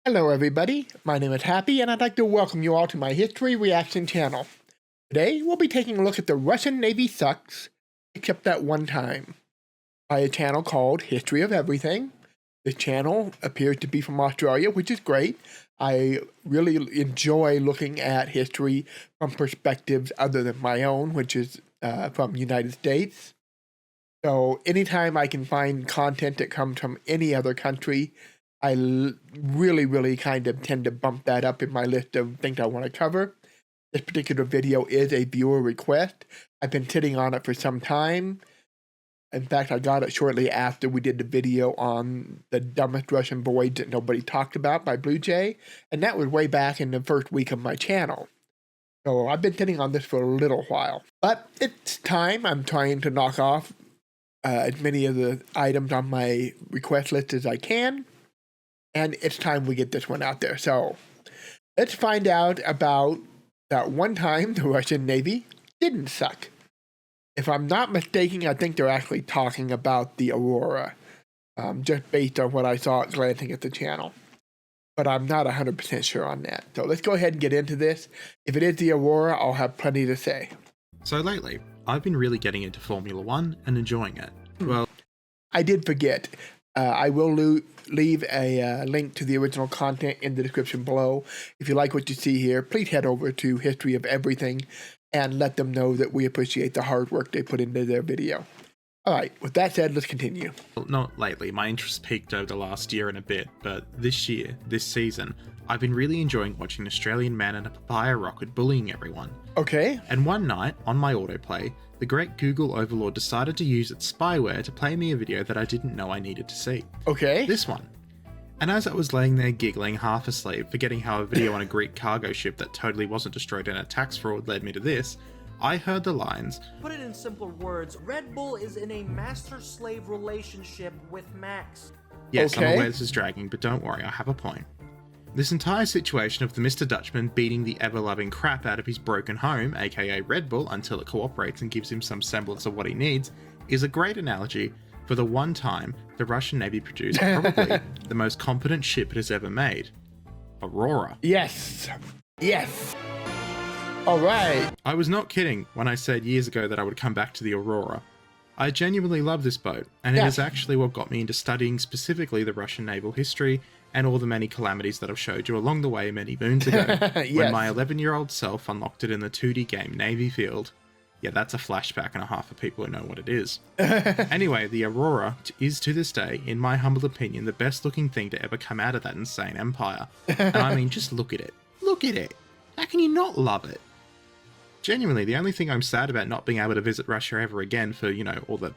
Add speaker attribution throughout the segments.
Speaker 1: Hello everybody, my name is Happy and I'd like to welcome you all to my history reaction channel. Today we'll be taking a look at the Russian Navy sucks, except that one time, by a channel called History of Everything. This channel appears to be from Australia, which is great. I really enjoy looking at history from perspectives other than my own, which is from the United States. So anytime I can find content that comes from any other country, I really kind of tend to bump that up in my list of things I want to cover. This particular video is a viewer request. I've been sitting on it for some time. In fact, I got it shortly after we did the video on the dumbest Russian voyage that nobody talked about by BlueJay, and that was way back in the first week of my channel. So I've been sitting on this for a little while. But it's time. I'm trying to knock off as many of the items on my request list as I can. And it's time we get this one out there. So let's find out about that one time the Russian Navy didn't suck. If I'm not mistaken, I think they're actually talking about the Aurora, just based on what I saw glancing at the channel. But I'm not 100% sure on that. So let's go ahead and get into this. If it is the Aurora, I'll have plenty to say.
Speaker 2: So lately, I've been really getting into Formula One and enjoying it. Well,
Speaker 1: I did forget. I will leave a link to the original content in the description below. If you like what you see here, please head over to History of Everything and let them know that we appreciate the hard work they put into their video. Alright, with that said, let's continue.
Speaker 2: not lately, my interest peaked over the last year and a bit, but this season, I've been really enjoying watching an Australian man in a papaya rocket bullying everyone.
Speaker 1: Okay.
Speaker 2: And one night, on my autoplay, the great Google overlord decided to use its spyware to play me a video that I didn't know I needed to see.
Speaker 1: Okay.
Speaker 2: This one. And as I was laying there giggling, half asleep, forgetting how a video on a Greek cargo ship that totally wasn't destroyed in a tax fraud led me to this, I heard the lines,
Speaker 3: "Put it in simpler words, Red Bull is in a master-slave relationship with Max."
Speaker 2: Yes,
Speaker 1: Okay.
Speaker 2: I'm aware this is dragging, but don't worry, I have a point. This entire situation of the Mr. Dutchman beating the ever-loving crap out of his broken home, aka Red Bull, until it cooperates and gives him some semblance of what he needs, is a great analogy for the one time the Russian Navy produced probably the most competent ship it has ever made. Aurora.
Speaker 1: Yes. Yes. Alright.
Speaker 2: I was not kidding when I said years ago that I would come back to the Aurora. I genuinely love this boat, and it is actually what got me into studying specifically the Russian naval history and all the many calamities that I've showed you along the way many moons ago, when my 11-year-old self unlocked it in the 2D game Navy Field. Yeah, that's a flashback and a half for people who know what it is. Anyway, the Aurora is to this day, in my humble opinion, the best looking thing to ever come out of that insane empire. And I mean, just look at it. Look at it. How can you not love it? Genuinely, the only thing I'm sad about not being able to visit Russia ever again for, you know, all the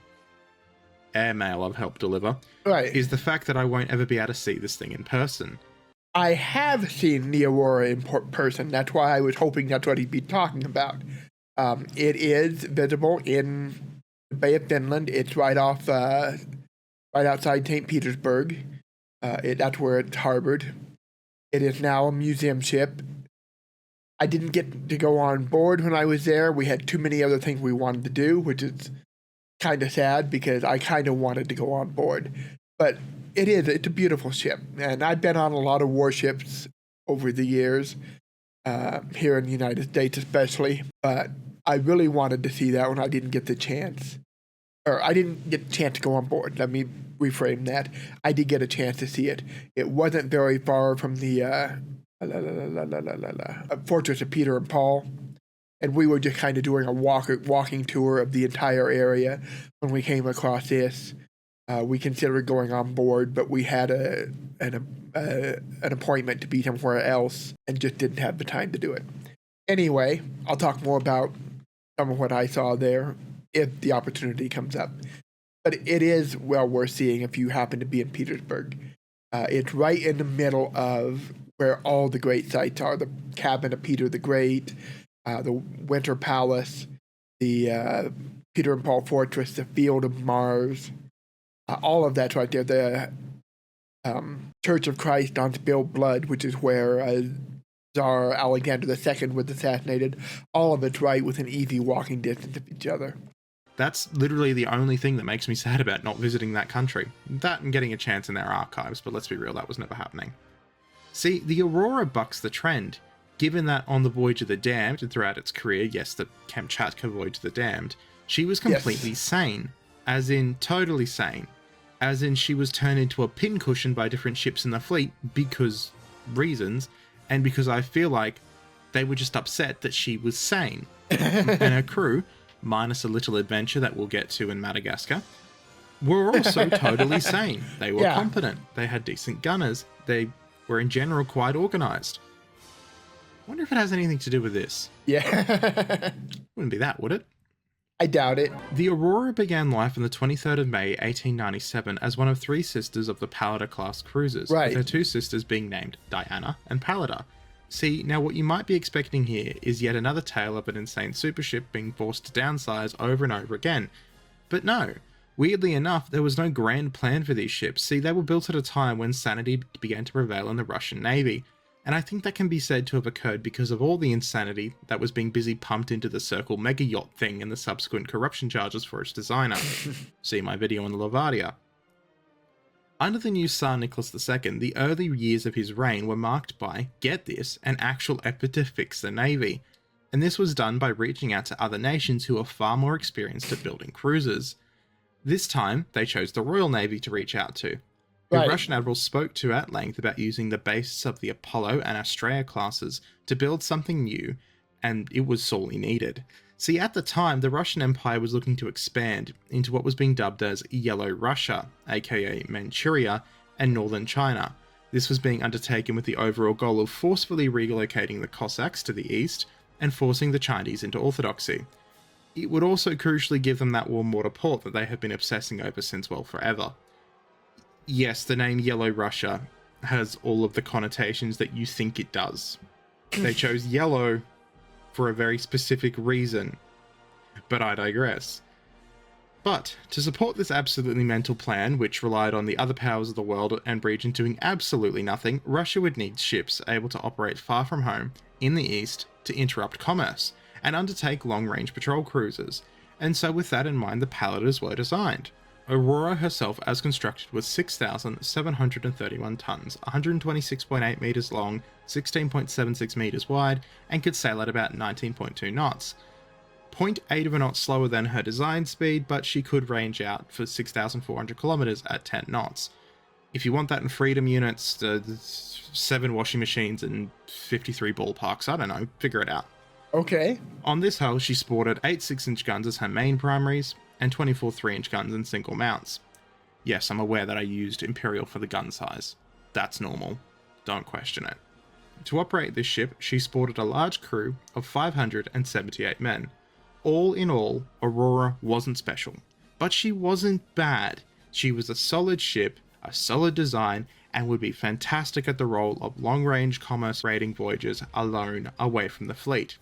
Speaker 2: airmail I've helped deliver, is the fact that I won't ever be able to see this thing in person.
Speaker 1: I have seen the Aurora in person. That's why I was hoping that's what he'd be talking about. It is visible in the Bay of Finland. It's right outside St. Petersburg. That's where it's harbored. It is now a museum ship. I didn't get to go on board when I was there. We had too many other things we wanted to do, which is kind of sad because I kind of wanted to go on board. But it's a beautiful ship. And I've been on a lot of warships over the years, here in the United States especially. But I really wanted to see that one. I didn't get the chance. Or I didn't get the chance to go on board. Let me reframe that. I did get a chance to see it. It wasn't very far from the Fortress of Peter and Paul, and we were just kind of doing a walking tour of the entire area when we came across this. We considered going on board, but we had an appointment to be somewhere else and just didn't have the time to do it. Anyway, I'll talk more about some of what I saw there if the opportunity comes up. But it is well worth seeing if you happen to be in Petersburg. It's right in the middle of where all the great sites are. The cabin of Peter the Great, the Winter Palace, the Peter and Paul Fortress, the Field of Mars. All of that's right there. The Church of Christ on Spilled Blood, which is where Tsar Alexander II was assassinated. All of it's right within easy walking distance of each other.
Speaker 2: That's literally the only thing that makes me sad about not visiting that country. That and getting a chance in their archives, but let's be real, that was never happening. See, the Aurora bucks the trend, given that on the Voyage of the Damned and throughout its career, yes, the Kamchatka Voyage of the Damned, she was completely sane, as in totally sane, as in she was turned into a pincushion by different ships in the fleet because reasons, and because I feel like they were just upset that she was sane. And her crew, minus a little adventure that we'll get to in Madagascar, were also totally sane. They were competent. They had decent gunners. They were in general quite organized. I wonder if it has anything to do with this.
Speaker 1: Yeah.
Speaker 2: Wouldn't be that, would it?
Speaker 1: I doubt it.
Speaker 2: The Aurora began life on the 23rd of May, 1897 as one of 3 sisters of the Pallada-class cruisers, with her 2 sisters being named Diana and Pallada. See, now what you might be expecting here is yet another tale of an insane supership being forced to downsize over and over again. But no. Weirdly enough, there was no grand plan for these ships. See, they were built at a time when sanity began to prevail in the Russian Navy. And I think that can be said to have occurred because of all the insanity that was being busy pumped into the Circle mega yacht thing and the subsequent corruption charges for its designer. See my video on the Lavardia. Under the new Tsar Nicholas II, the early years of his reign were marked by, get this, an actual effort to fix the Navy. And this was done by reaching out to other nations who are far more experienced at building cruisers. This time, they chose the Royal Navy to reach out to. The Russian admiral spoke to at length about using the basis of the Apollo and Astrea classes to build something new, and it was sorely needed. See, at the time, the Russian Empire was looking to expand into what was being dubbed as Yellow Russia, aka Manchuria, and Northern China. This was being undertaken with the overall goal of forcefully relocating the Cossacks to the east and forcing the Chinese into orthodoxy. It would also crucially give them that warm water port that they have been obsessing over since, well, forever. Yes, the name Yellow Russia has all of the connotations that you think it does. They chose yellow for a very specific reason, but I digress. But, to support this absolutely mental plan, which relied on the other powers of the world and region doing absolutely nothing, Russia would need ships able to operate far from home, in the east, to interrupt commerce, and undertake long-range patrol cruises. And so with that in mind, the Palladas were designed. Aurora herself, as constructed, was 6,731 tons, 126.8 meters long, 16.76 meters wide, and could sail at about 19.2 knots. 0.8 of a knot slower than her design speed, but she could range out for 6,400 kilometers at 10 knots. If you want that in freedom units, 7 washing machines and 53 ballparks, I don't know, figure it out.
Speaker 1: Okay.
Speaker 2: On this hull, she sported 8 6-inch guns as her main primaries, and 24 3-inch guns in single mounts. Yes, I'm aware that I used Imperial for the gun size. That's normal. Don't question it. To operate this ship, she sported a large crew of 578 men. All in all, Aurora wasn't special. But she wasn't bad. She was a solid ship, a solid design, and would be fantastic at the role of long-range commerce raiding voyages alone, away from the fleet.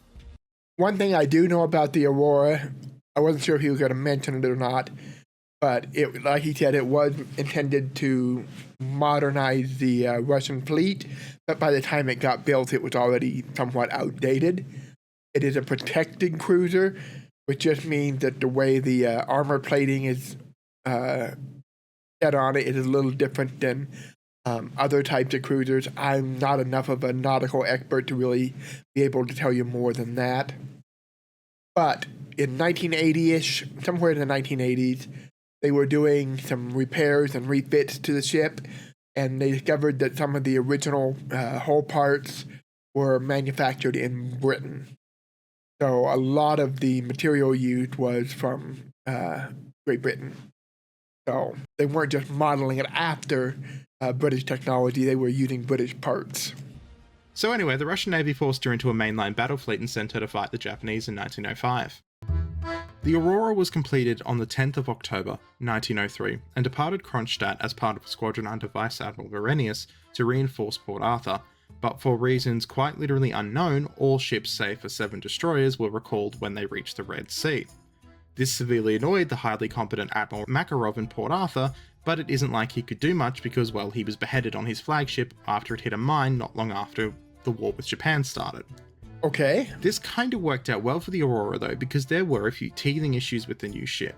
Speaker 1: One thing I do know about the Aurora, I wasn't sure if he was going to mention it or not, but it, like he said, it was intended to modernize the Russian fleet, but by the time it got built, it was already somewhat outdated. It is a protected cruiser, which just means that the way the armor plating is set on it is a little different than other types of cruisers. I'm not enough of a nautical expert to really be able to tell you more than that. But in 1980-ish, somewhere in the 1980s, they were doing some repairs and refits to the ship, and they discovered that some of the original hull parts were manufactured in Britain. So a lot of the material used was from Great Britain. So they weren't just modeling it after British technology, they were using British parts.
Speaker 2: So anyway, the Russian Navy forced her into a mainline battle fleet and sent her to fight the Japanese in 1905. The Aurora was completed on the 10th of October, 1903, and departed Kronstadt as part of a squadron under Vice Admiral Verenius to reinforce Port Arthur, but for reasons quite literally unknown, all ships save for 7 destroyers were recalled when they reached the Red Sea. This severely annoyed the highly competent Admiral Makarov in Port Arthur, but it isn't like he could do much because, well, he was beheaded on his flagship after it hit a mine not long after the war with Japan started.
Speaker 1: Okay.
Speaker 2: This kind of worked out well for the Aurora though, because there were a few teething issues with the new ship,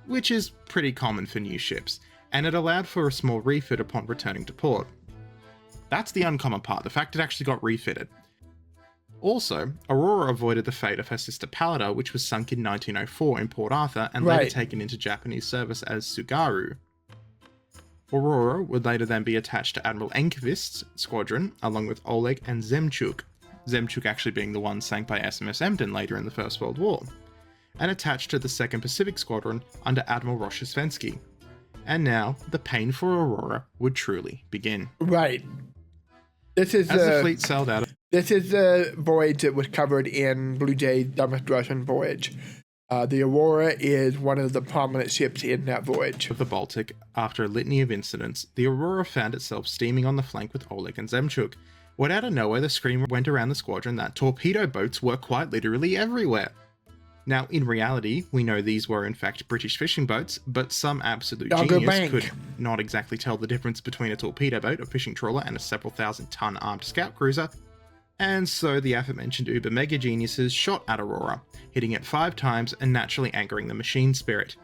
Speaker 2: which is pretty common for new ships, and it allowed for a small refit upon returning to port. That's the uncommon part, the fact it actually got refitted. Also, Aurora avoided the fate of her sister Pallida, which was sunk in 1904 in Port Arthur and later taken into Japanese service as Tsugaru. Aurora would later then be attached to Admiral Enquist's squadron, along with Oleg and Zemchuk. Zemchuk actually being the one sank by SMS Emden later in the First World War, and attached to the 2nd Pacific Squadron under Admiral Roshesvensky. And now, the pain for Aurora would truly begin.
Speaker 1: Right. This is
Speaker 2: as the fleet sailed out.
Speaker 1: This is the voyage that was covered in BlueJay's Dumbest Russian Voyage. The Aurora is one of the prominent ships in that voyage.
Speaker 2: Of the Baltic, after a litany of incidents, the Aurora found itself steaming on the flank with Oleg and Zemchuk, when out of nowhere the scream went around the squadron that torpedo boats were quite literally everywhere. Now, in reality, we know these were in fact British fishing boats, but some absolute genius could not exactly tell the difference between a torpedo boat, a fishing trawler, and a several thousand-ton armed scout cruiser, and so the aforementioned uber mega geniuses shot at Aurora, hitting it 5 times and naturally angering the machine spirit.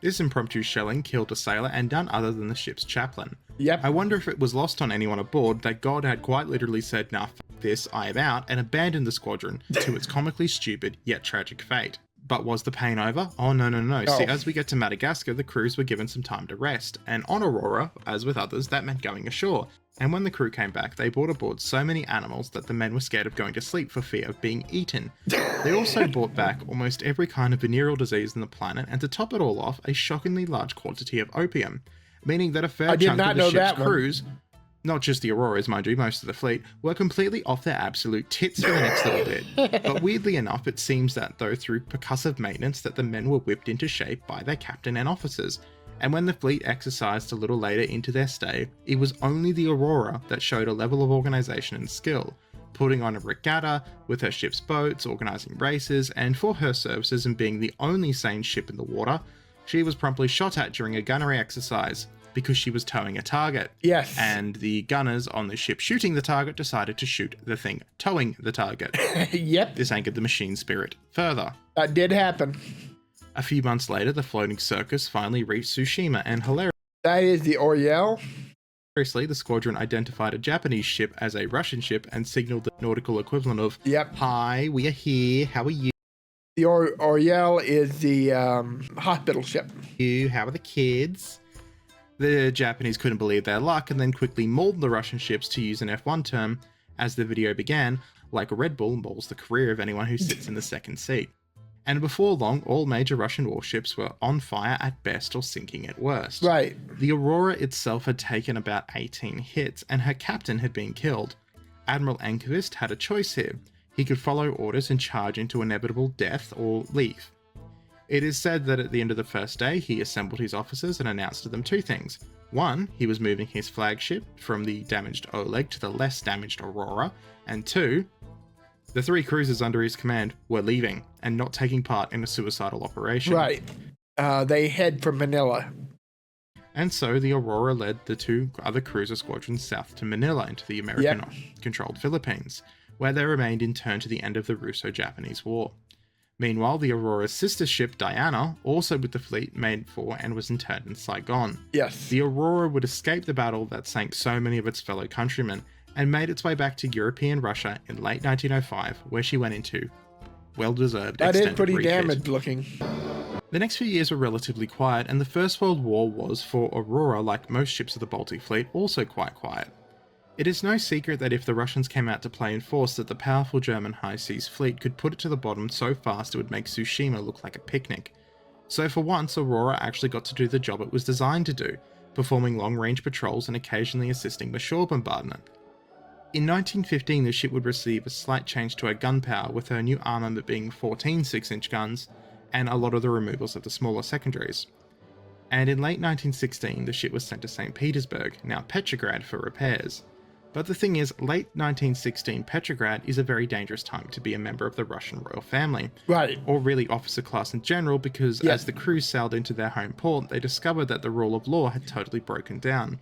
Speaker 2: This impromptu shelling killed a sailor and none other than the ship's chaplain.
Speaker 1: Yep.
Speaker 2: I wonder if it was lost on anyone aboard that God had quite literally said, "Nah, f*** this, I am out," and abandoned the squadron to its comically stupid yet tragic fate. But was the pain over? Oh, no. See, as we get to Madagascar, the crews were given some time to rest, and on Aurora, as with others, that meant going ashore. And when the crew came back, they brought aboard so many animals that the men were scared of going to sleep for fear of being eaten. They also brought back almost every kind of venereal disease on the planet, and to top it all off, a shockingly large quantity of opium, meaning that a fair chunk of the ship's crews, not just the Auroras, mind you, most of the fleet, were completely off their absolute tits for the next little bit. But weirdly enough, it seems that though through percussive maintenance that the men were whipped into shape by their captain and officers. And when the fleet exercised a little later into their stay, it was only the Aurora that showed a level of organisation and skill, putting on a regatta with her ship's boats, organising races, and for her services and being the only sane ship in the water, she was promptly shot at during a gunnery exercise because she was towing a target.
Speaker 1: Yes.
Speaker 2: And the gunners on the ship shooting the target decided to shoot the thing towing the target.
Speaker 1: Yep.
Speaker 2: This angered the machine spirit further.
Speaker 1: That did happen.
Speaker 2: A few months later, the floating circus finally reached Tsushima, and
Speaker 1: that is the Oriel.
Speaker 2: Hilariously, the squadron identified a Japanese ship as a Russian ship and signaled the nautical equivalent of,
Speaker 1: "Yep.
Speaker 2: Hi, we are here, how are you?
Speaker 1: The Oriel is the hospital ship.
Speaker 2: How are the kids?" The Japanese couldn't believe their luck and then quickly mauled the Russian ships, to use an F1 term, as the video began, like a Red Bull mauls the career of anyone who sits in the second seat. And before long, all major Russian warships were on fire at best or sinking at worst.
Speaker 1: Right.
Speaker 2: The Aurora itself had taken about 18 hits, and her captain had been killed. Admiral Enquist had a choice here. He could follow orders and charge into inevitable death, or leave. It is said that at the end of the first day, he assembled his officers and announced to them 2 things. 1, he was moving his flagship from the damaged Oleg to the less damaged Aurora, and 2, the 3 cruisers under his command were leaving and not taking part in a suicidal operation.
Speaker 1: Right. They head for Manila.
Speaker 2: And so the Aurora led the 2 other cruiser squadrons south to Manila into the American-controlled Philippines, where they remained in turn to the end of the Russo-Japanese War. Meanwhile, the Aurora's sister ship, Diana, also with the fleet, made for and was interned in Saigon.
Speaker 1: Yes.
Speaker 2: The Aurora would escape the battle that sank so many of its fellow countrymen, and made its way back to European Russia in late 1905, where she went into well-deserved extended refit.
Speaker 1: That is pretty damaged looking.
Speaker 2: The next few years were relatively quiet, and the First World War was, for Aurora, like most ships of the Baltic Fleet, also quite quiet. It is no secret that if the Russians came out to play in force, that the powerful German high seas fleet could put it to the bottom so fast it would make Tsushima look like a picnic. So for once, Aurora actually got to do the job it was designed to do, performing long-range patrols and occasionally assisting with shore bombardment. In 1915, the ship would receive a slight change to her gun power, with her new armament being 14 6-inch guns, and a lot of the removals of the smaller secondaries. And in late 1916, the ship was sent to St. Petersburg, now Petrograd, for repairs. But the thing is, late 1916 Petrograd is a very dangerous time to be a member of the Russian royal family.
Speaker 1: Right.
Speaker 2: Or really officer class in general, because as the crew sailed into their home port, they discovered that the rule of law had totally broken down.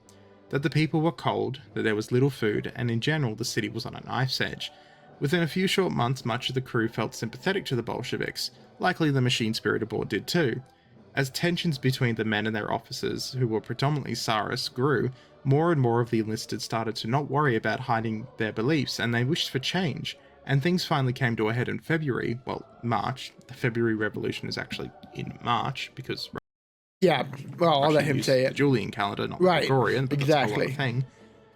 Speaker 2: That the people were cold, that there was little food, and in general the city was on a knife's edge. Within a few short months, much of the crew felt sympathetic to the Bolsheviks. Likely the machine spirit aboard did too. As tensions between the men and their officers, who were predominantly Tsarists, grew, More and more of the enlisted started to not worry about hiding their beliefs, and they wished for change. And things finally came to a head in February, well, March. The February Revolution is actually in March, because
Speaker 1: Yeah, well, I'll let
Speaker 2: Russia
Speaker 1: him
Speaker 2: used
Speaker 1: say
Speaker 2: the
Speaker 1: it.
Speaker 2: Julian calendar, not
Speaker 1: Right,
Speaker 2: the Gregorian, but that's a whole other
Speaker 1: exactly.
Speaker 2: thing.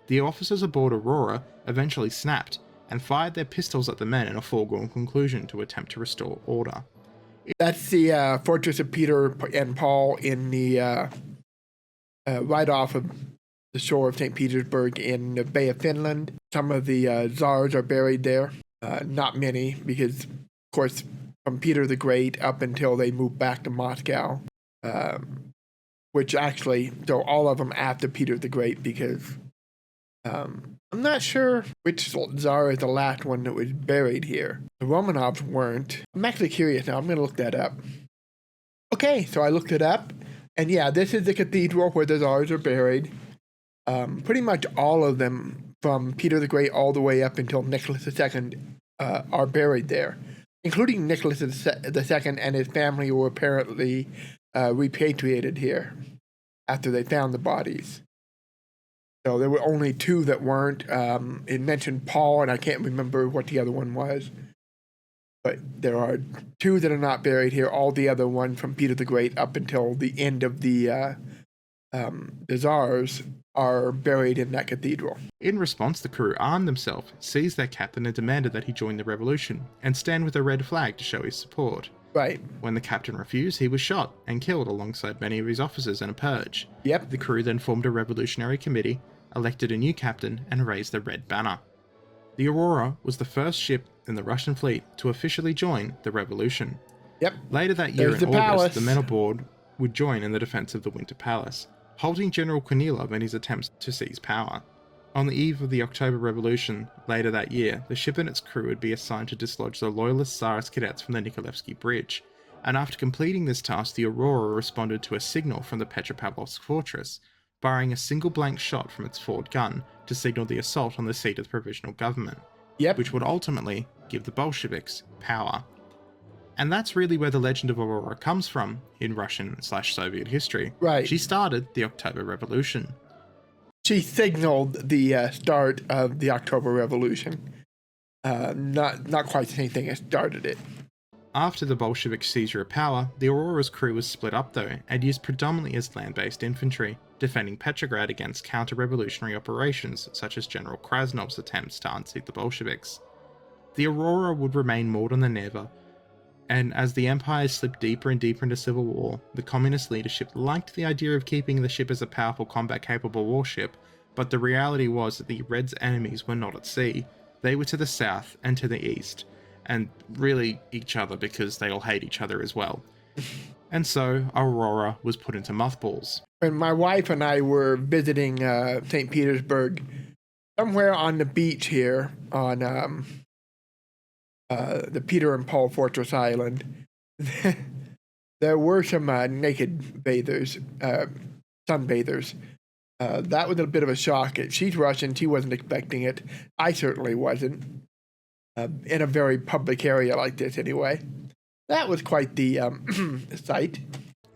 Speaker 2: The officers aboard Aurora eventually snapped and fired their pistols at the men in a foregone conclusion to attempt to restore order.
Speaker 1: That's the fortress of Peter and Paul in the right off of the shore of St. Petersburg in the Bay of Finland. Some of the czars are buried there. Not many, because, of course, from Peter the Great up until they moved back to Moscow, which actually, so all of them after Peter the Great, because I'm not sure which czar is the last one that was buried here. The Romanovs weren't. I'm actually curious now. I'm going to look that up. Okay, so I looked it up, and yeah, this is the cathedral where the czars are buried. Pretty much all of them, from Peter the Great all the way up until Nicholas II, are buried there, including Nicholas II and his family were apparently repatriated here after they found the bodies. So there were only two that weren't. It mentioned Paul, and I can't remember what the other one was. But there are two that are not buried here. All the other ones from Peter the Great up until the end of the czars are buried in that cathedral.
Speaker 2: In response, the crew armed themselves, seized their captain, and demanded that he join the revolution and stand with a red flag to show his support.
Speaker 1: Right.
Speaker 2: When the captain refused, he was shot and killed alongside many of his officers in a purge.
Speaker 1: Yep.
Speaker 2: The crew then formed a revolutionary committee, elected a new captain, and raised the red banner. The Aurora was the first ship in the Russian fleet to officially join the revolution.
Speaker 1: Yep.
Speaker 2: Later that year
Speaker 1: There's
Speaker 2: in
Speaker 1: the
Speaker 2: August,
Speaker 1: palace.
Speaker 2: the men aboard would join in the defense of the Winter Palace, halting General Kornilov in his attempts to seize power. On the eve of the October Revolution, later that year, the ship and its crew would be assigned to dislodge the loyalist Tsarist cadets from the Nikolaevsky Bridge, and after completing this task, the Aurora responded to a signal from the Petropavlovsk fortress, firing a single blank shot from its forward gun to signal the assault on the seat of the provisional government, which would ultimately give the Bolsheviks power. And that's really where the legend of Aurora comes from in Russian/Soviet history.
Speaker 1: Right.
Speaker 2: She started the October Revolution.
Speaker 1: She signaled the start of the October Revolution. Not quite the same thing as started it.
Speaker 2: After the Bolshevik seizure of power, the Aurora's crew was split up though, and used predominantly as land-based infantry, defending Petrograd against counter-revolutionary operations such as General Krasnov's attempts to unseat the Bolsheviks. The Aurora would remain more than ever, and as the empire slipped deeper and deeper into civil war, the communist leadership liked the idea of keeping the ship as a powerful combat-capable warship, but the reality was that the Reds' enemies were not at sea. They were to the south and to the east, and really each other because they all hate each other as well. And so Aurora was put into mothballs.
Speaker 1: When my wife and I were visiting St. Petersburg, somewhere on the beach here on the Peter and Paul Fortress Island, there were some naked bathers, sunbathers. That was a bit of a shock. She's Russian. She wasn't expecting it. I certainly wasn't. In a very public area like this anyway. That was quite the sight.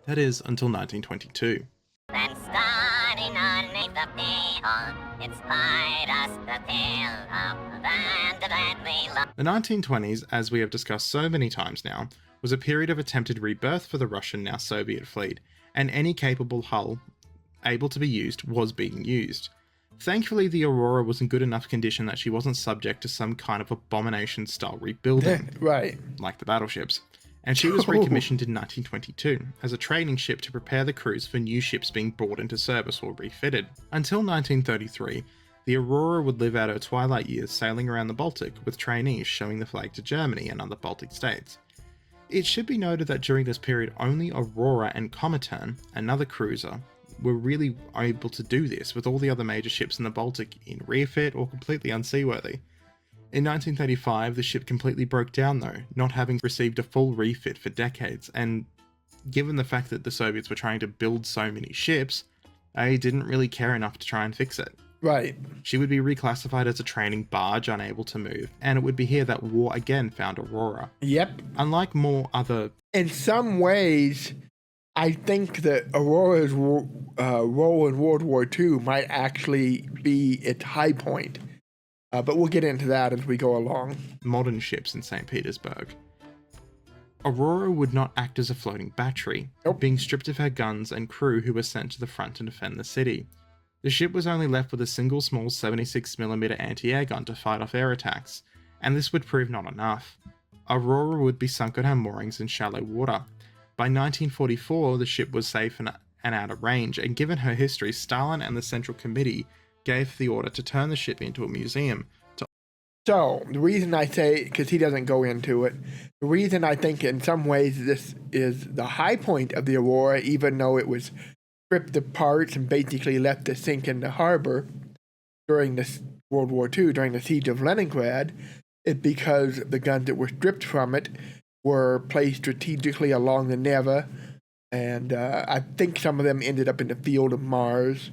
Speaker 2: That is, until 1922.
Speaker 4: Then starting underneath the people, inspired us the tale of the band that we love.
Speaker 2: The 1920s, as we have discussed so many times now, was a period of attempted rebirth for the Russian, now Soviet fleet, and any capable hull able to be used was being used. Thankfully, the Aurora was in good enough condition that she wasn't subject to some kind of abomination-style rebuilding,
Speaker 1: Right.
Speaker 2: like the battleships, and she was recommissioned in 1922 as a training ship to prepare the crews for new ships being brought into service or refitted. Until 1933, the Aurora would live out her twilight years sailing around the Baltic with trainees showing the flag to Germany and other Baltic states. It should be noted that during this period, only Aurora and Comintern, another cruiser, were really able to do this, with all the other major ships in the Baltic in refit or completely unseaworthy. In 1935, the ship completely broke down though, not having received a full refit for decades, and given the fact that the Soviets were trying to build so many ships, they didn't really care enough to try and fix it.
Speaker 1: Right.
Speaker 2: She would be reclassified as a training barge unable to move, and it would be here that war again found Aurora.
Speaker 1: Yep.
Speaker 2: Unlike more other...
Speaker 1: In some ways, I think that Aurora's role in World War II might actually be its high point. But we'll get into that as we go along.
Speaker 2: Modern ships in St. Petersburg. Aurora would not act as a floating battery, being stripped of her guns and crew who were sent to the front to defend the city. The ship was only left with a single small 76mm anti-air gun to fight off air attacks, and this would prove not enough. Aurora would be sunk at her moorings in shallow water. By 1944, the ship was safe and out of range, and given her history, Stalin and the Central Committee gave the order to turn the ship into a museum.
Speaker 1: So, the reason I say, because he doesn't go into it, the reason I think in some ways this is the high point of the Aurora, even though it was stripped of parts and basically left to sink in the harbor during this World War II, during the siege of Leningrad, is because the guns that were stripped from it were placed strategically along the Neva, and I think some of them ended up in the field of Mars,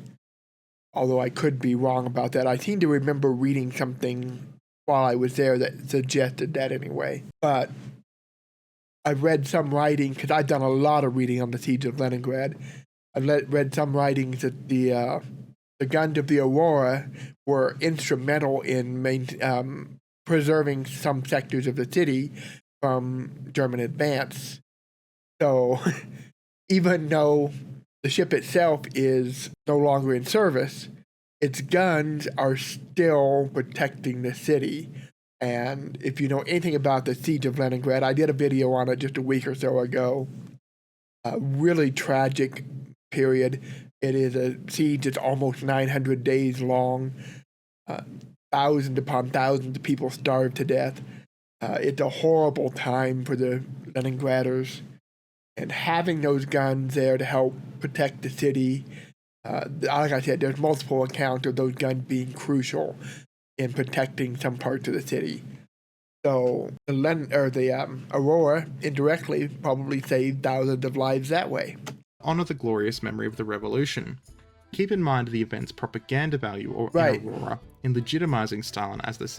Speaker 1: although I could be wrong about that. I seem to remember reading something while I was there that suggested that anyway. But I've read some writing, because I've done a lot of reading on the siege of Leningrad. I've read some writings that the guns of the Aurora were instrumental in preserving some sectors of the city from German advance. So even though the ship itself is no longer in service, its guns are still protecting the city. And if you know anything about the siege of Leningrad, I did a video on it just a week or so ago. A really tragic period. It is a siege that's almost 900 days long. Thousands upon thousands of people starved to death. It's a horrible time for the Leningraders. And having those guns there to help protect the city, like I said, there's multiple accounts of those guns being crucial in protecting some parts of the city. So the Aurora indirectly probably saved thousands of lives that way.
Speaker 2: Honor the glorious memory of the revolution. Keep in mind the event's propaganda value in Aurora in legitimizing Stalin as the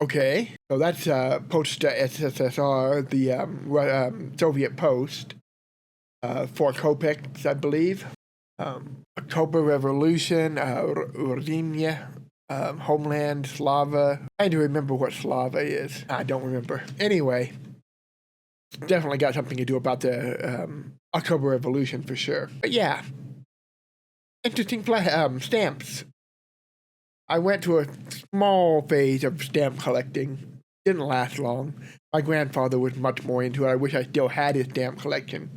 Speaker 1: okay, so that's post-SSSR, the Soviet post, 4 kopecks, I believe. October Revolution, Urania, Homeland, Slava. I do remember what Slava is. I don't remember. Anyway, definitely got something to do about the October Revolution for sure. But yeah, interesting stamps. I went to a small phase of stamp collecting. Didn't last long. My grandfather was much more into it. I wish I still had his stamp collection.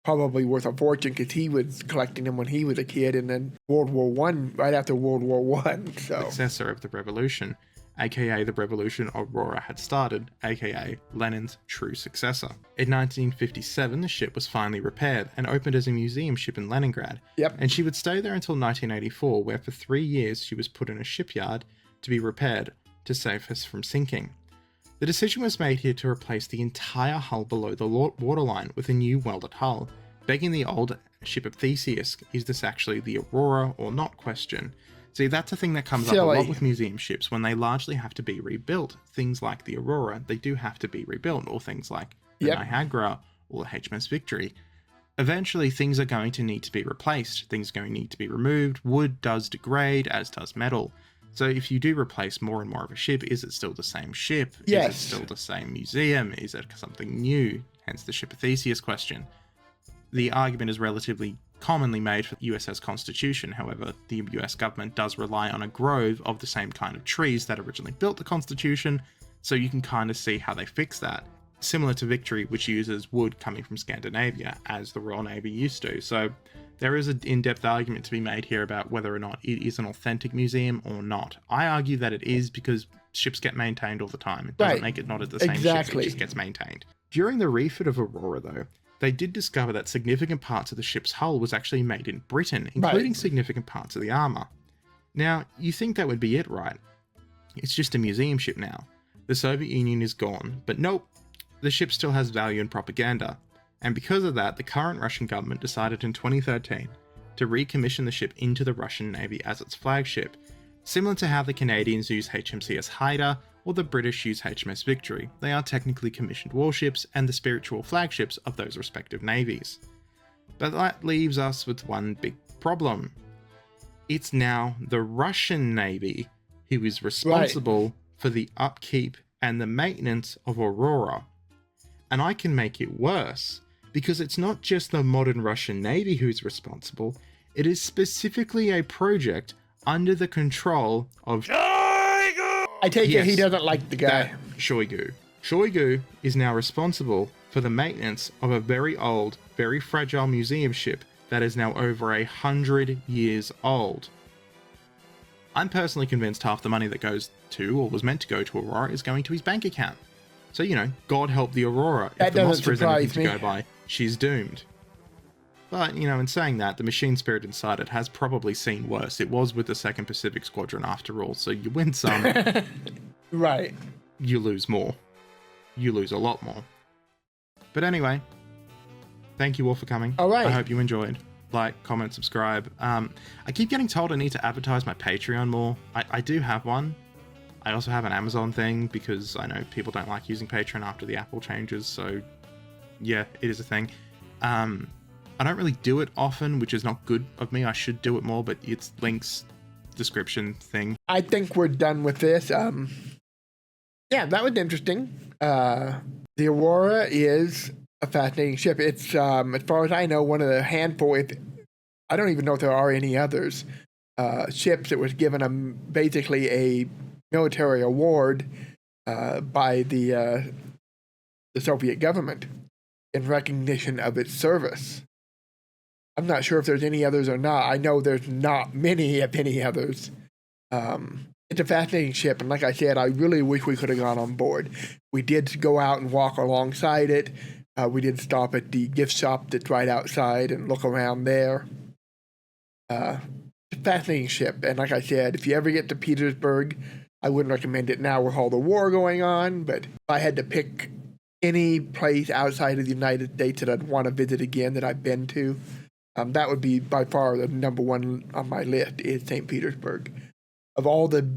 Speaker 1: Probably worth a fortune because he was collecting them when he was a kid, and then World War I, right after World War I. So.
Speaker 2: Successor of the revolution, aka the revolution Aurora had started, aka Lenin's true successor. In 1957, the ship was finally repaired and opened as a museum ship in Leningrad.
Speaker 1: Yep.
Speaker 2: And she would stay there until 1984, where for 3 years she was put in a shipyard to be repaired to save us from sinking. The decision was made here to replace the entire hull below the waterline with a new welded hull, begging the old ship of Theseus, is this actually the Aurora or not question. See, that's a thing that comes up a lot with museum ships when they largely have to be rebuilt. Things like the Aurora, they do have to be rebuilt, or things like the Niagara or the HMS Victory. Eventually, things are going to need to be replaced. Things are going to need to be removed. Wood does degrade, as does metal. So if you do replace more and more of a ship, is it still the same ship?
Speaker 1: Yes.
Speaker 2: Is it still the same museum? Is it something new? Hence the ship of Theseus question. The argument is relatively commonly made for the USS Constitution. However, the US government does rely on a grove of the same kind of trees that originally built the Constitution, so you can kind of see how they fix that. Similar to Victory, which uses wood coming from Scandinavia, as the Royal Navy used to. So there is an in-depth argument to be made here about whether or not it is an authentic museum or not. I argue that it is because ships get maintained all the time. It doesn't make it not at the same ship, it just gets maintained. During the refit of Aurora, though, they did discover that significant parts of the ship's hull was actually made in Britain, including significant parts of the armor. Now, you think that would be it, right? It's just a museum ship now. The Soviet Union is gone, but nope, the ship still has value in propaganda. And because of that, the current Russian government decided in 2013 to recommission the ship into the Russian Navy as its flagship, similar to how the Canadians use HMCS Haida or the British use HMS Victory. They are technically commissioned warships and the spiritual flagships of those respective navies. But that leaves us with one big problem. It's now the Russian Navy who is responsible for the upkeep and the maintenance of Aurora. And I can make it worse, because it's not just the modern Russian Navy who's responsible, it is specifically a project under the control of Shoigu!
Speaker 1: I take it he doesn't like the guy.
Speaker 2: Shoigu. Shoigu is now responsible for the maintenance of a very old, very fragile museum ship that is now over 100 years old. I'm personally convinced half the money that goes to, or was meant to go to Aurora, is going to his bank account. So, you know, God help the Aurora. If the Mostra is anything to go by, she's doomed. But, you know, in saying that, the machine spirit inside it has probably seen worse. It was with the 2nd Pacific Squadron after all, so you win some.
Speaker 1: Right.
Speaker 2: You lose more. You lose a lot more. But anyway, thank you all for coming.
Speaker 1: All right.
Speaker 2: I hope you enjoyed. Like, comment, subscribe. I keep getting told I need to advertise my Patreon more. I do have one. I also have an Amazon thing because I know people don't like using Patreon after the Apple changes. So yeah, it is a thing. I don't really do it often, which is not good of me. I should do it more, but it's links, description thing.
Speaker 1: I think we're done with this. Yeah, that was interesting. The Aurora is a fascinating ship. It's, as far as I know, one of the handful, I don't even know if there are any others, ships that was given basically a military award by the Soviet government in recognition of its service. I'm not sure if there's any others or not. I know there's not many, if any others. It's a fascinating ship, and like I said, I really wish we could have gone on board. We did go out and walk alongside it. We did stop at the gift shop that's right outside and look around there. It's a fascinating ship, and like I said, if you ever get to Petersburg, I wouldn't recommend it now with all the war going on, but if I had to pick any place outside of the United States that I'd want to visit again that I've been to, that would be by far the number one on my list is St. Petersburg. Of all the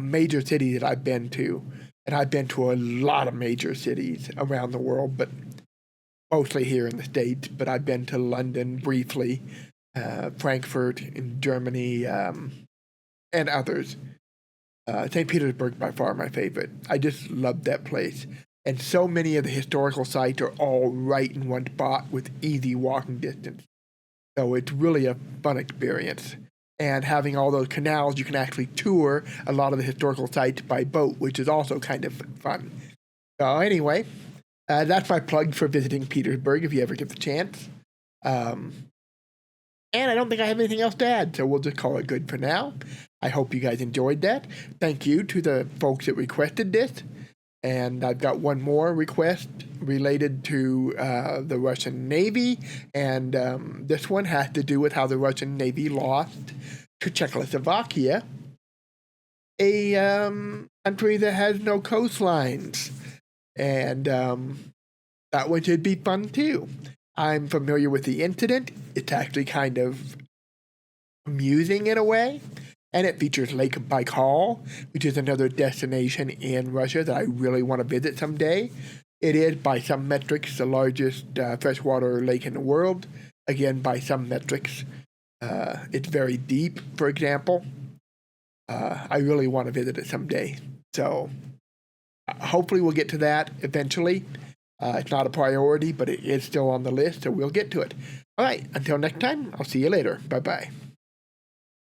Speaker 1: major cities that I've been to, and I've been to a lot of major cities around the world, but mostly here in the States, but I've been to London briefly, Frankfurt in Germany, and others. St. Petersburg by far my favorite. I just love that place. And so many of the historical sites are all right in one spot with easy walking distance. So it's really a fun experience. And having all those canals, you can actually tour a lot of the historical sites by boat, which is also kind of fun. So anyway, that's my plug for visiting Petersburg if you ever get the chance. And I don't think I have anything else to add, so we'll just call it good for now. I hope you guys enjoyed that. Thank you to the folks that requested this. And I've got one more request related to the Russian Navy. And this one has to do with how the Russian Navy lost to Czechoslovakia, a country that has no coastlines. And that one should be fun too. I'm familiar with the incident. It's actually kind of amusing in a way. And it features Lake Baikal, which is another destination in Russia that I really want to visit someday. It is, by some metrics, the largest freshwater lake in the world. Again, by some metrics, it's very deep, for example. I really want to visit it someday. So hopefully we'll get to that eventually. It's not a priority, but it is still on the list, so we'll get to it. All right, until next time, I'll see you later. Bye-bye.